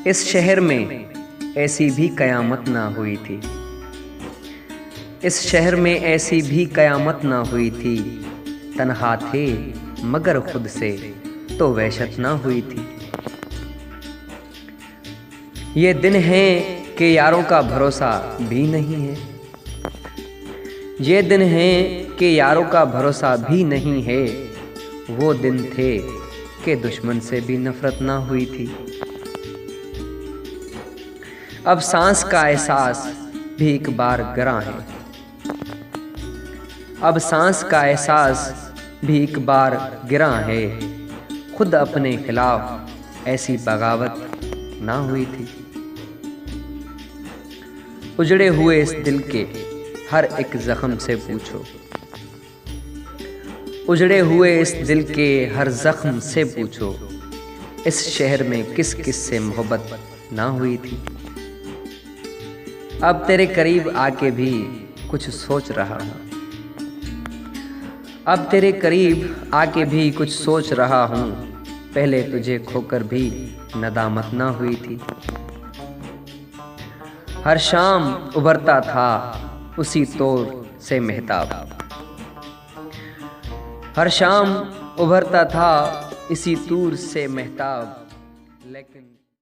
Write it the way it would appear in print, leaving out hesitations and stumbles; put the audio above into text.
इस शहर में ऐसी भी कयामत ना हुई थी। इस शहर में ऐसी भी कयामत ना हुई थी। तन्हा थे मगर खुद से तो वहशत ना हुई थी। ये दिन है कि यारों का भरोसा भी नहीं है। ये दिन है कि यारों का भरोसा भी नहीं है। वो दिन थे कि दुश्मन से भी नफरत ना हुई थी। अब सांस का एहसास भी एक बार गिरा है। अब सांस का एहसास भी एक बार गिरा है। खुद अपने खिलाफ ऐसी बगावत ना हुई थी। उजड़े हुए इस दिल के हर एक जख्म से पूछो। उजड़े हुए इस दिल के हर जख्म से पूछो। इस शहर में किस किस से मोहब्बत ना हुई थी। अब तेरे करीब आके भी कुछ सोच रहा हूँ। अब तेरे करीब आके भी कुछ सोच रहा हूँ। पहले तुझे खोकर भी नदामत ना हुई थी। हर शाम उभरता था उसी तौर से मेहताब। हर शाम उभरता था इसी तूर से मेहताब। लेकिन